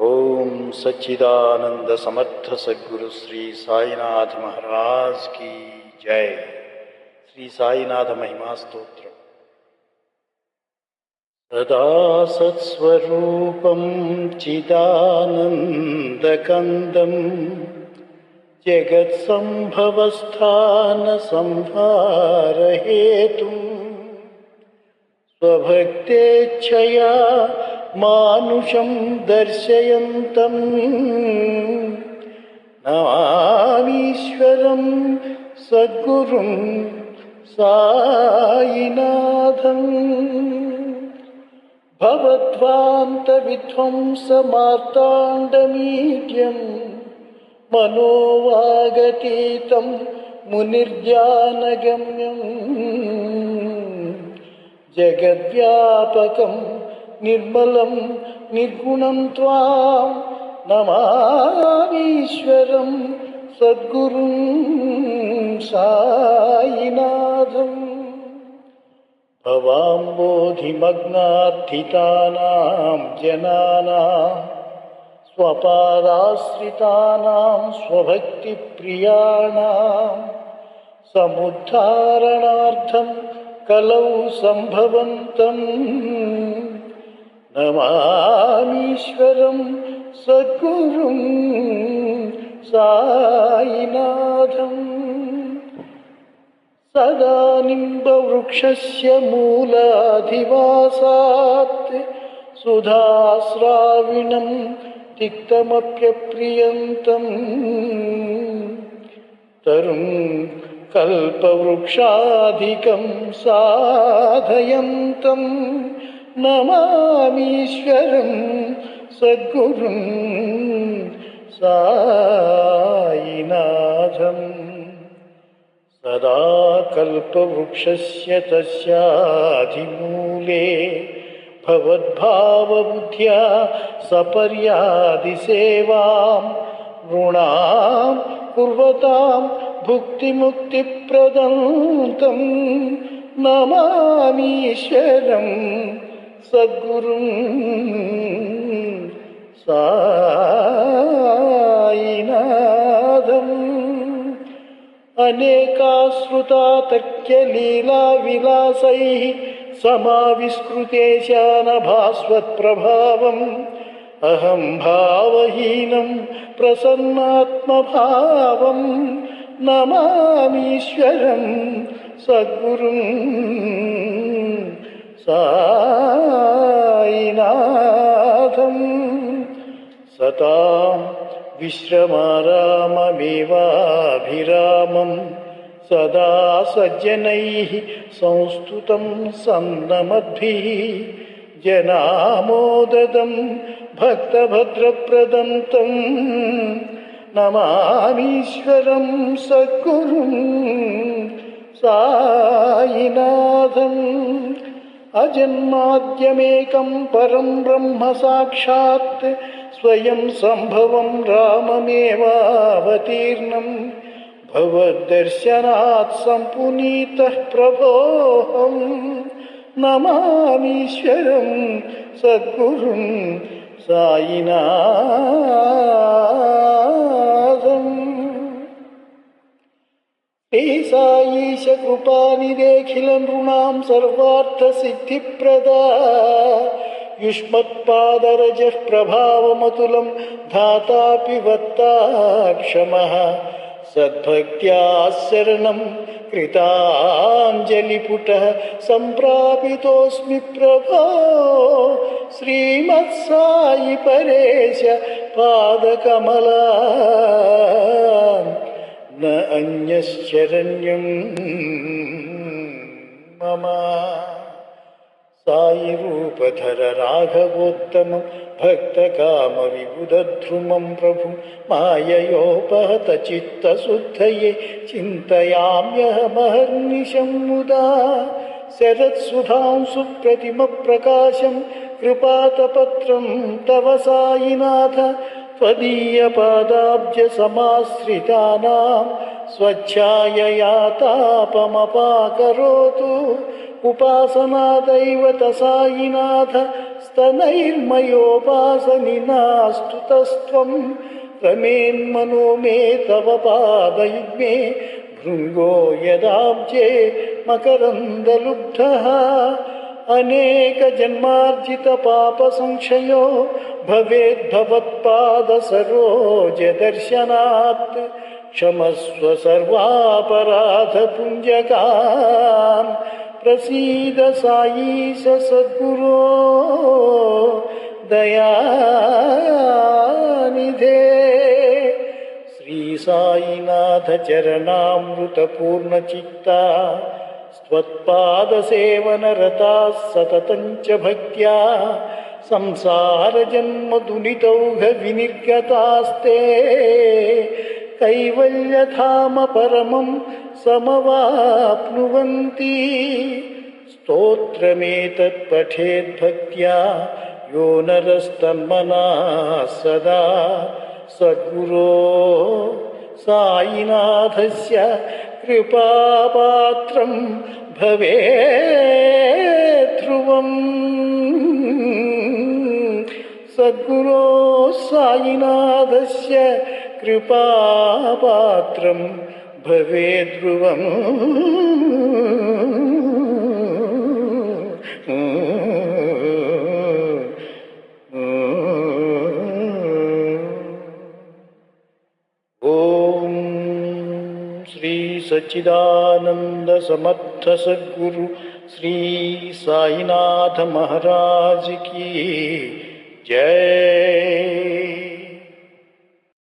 ओम सच्चिदानंद समर्थ सद्गुरु श्री साईनाथ महाराज की जय। श्री साईनाथ महिमा स्तोत्र। सदा सत्स्वरूपं चिदानन्दकन्दं जगत्सम्भवस्थान संहारहेतुं स्वभक्तेच्छया मानुषं दर्शयन्तं नमामीश्वरं सद्गुरुं साईनाथं। भवद्वान्तविध्वंसमार्ताण्डमीड्यं मनोवागतीतं मुनिर्ज्ञानगम्यं जगद्व्यापकं निर्मलं निर्गुणं त्वां नमामीश्वरं सद्गुरुं साईनाथम्। भवाम्बोधिमग्नार्थितानां जनानां स्वपादाश्रितानां स्वभक्तिप्रियाणां समुद्धारणार्थं कलौ सम्भवन्तं नमामीश्वरं सद्गुरुं साईनाथम्। सदा निम्बवृक्षस्य मूलाधिवासात् सुधास्राविणं तिक्तमप्यप्रियन्तं तरुं कल्पवृक्षाधिकं साधयन्तं नमामीश्वरं सद्गुरुं साईनाथम्। सदा कल्पवृक्षस्य तस्याधिमूले भवद्भावबुद्ध्या सपर्यादिसेवां नृणां कुर्वतां भुक्तिमुक्तिप्रदं तं नमामीश्वरं सद्गुरुं साईनाथम्। अनेकाश्रुतातर्क्यलीलाविलासैः समाविष्कृतेशानभास्वत्प्रभावम् अहं भावहीनं प्रसन्नात्मभावं नमामीश्वरं सद्गुरुं साईनाथम्। सतां विश्रमाराममेवाभिरामं सदा सज्जनैः संस्तुतं सन्नमद्भिः जनामोददं भक्तभद्रप्रदं तं नमामीश्वरं सद्गुरुं साईनाथम्। अजन्माद्यमेकं परं ब्रह्म साक्षात् स्वयं सम्भवं राममेवावतीर्णं भवद्दर्शनात् सम्पुनीतः प्रभोऽहं नमामीश्वरं सद्गुरुं साईनाथम्। हे साईश कृपानिदेखिल नृणां सर्वार्थसिद्धिप्रदा युष्मत्पादरजः प्रभावमतुलं धातापि वत्ता क्षमः सद्भक्त्या शरणं कृताञ्जलिपुटः सम्प्रापितोऽस्मि प्रभो श्रीमत्साई परेश पादकमलान् न अन्यश्चरण्यं मम। साई रूपधर राघवोत्तमं भक्तकामविबुधद्रुमं प्रभुं माययोपहत चित्तशुद्धये चिन्तयाम्यहमहर्निशं मुदा शरत्सुधां सुप्रतिमप्रकाशं कृपातपत्रं तव साईनाथ त्वदीयपादाब्जसमाश्रितानां स्वच्छायया तापमपाकरोतु उपासना दैवत साईनाथ स्तनैर्मयोपासनिनास्तुतस्त्वं रमेन्मनो मे तव पादयुग्मे भृङ्गो यदाब्जे मकरन्दलुब्धः अनेकजन्मार्जितपापसंक्षयो भवेद्भवत्पादसरोजदर्शनात् क्षमस्व सर्वापराधपुञ्जकान् प्रसीद साईश सद्गुरो दयानिधे। श्री साईनाथ चरणामृतपूर्णचित्ता त्वत्पादसेवनरताः सततं च भक्त्या संसारजन्मदुरितौघविनिर्गतास्ते कैवल्यधाम परमं समवाप्नुवन्ति। स्तोत्रमेतत् पठेद्भक्त्या यो नरस्तन्मनः सदा सद्गुरो साईनाथस्य कृपापात्रं भवेत् ध्रुवम्। सद्गुरो साईनाथस्य कृपापात्रं भवेत् ध्रुवम्। श्री सच्चिदानंद समर्थ सद्गुरु श्री साईनाथ महाराज की जय।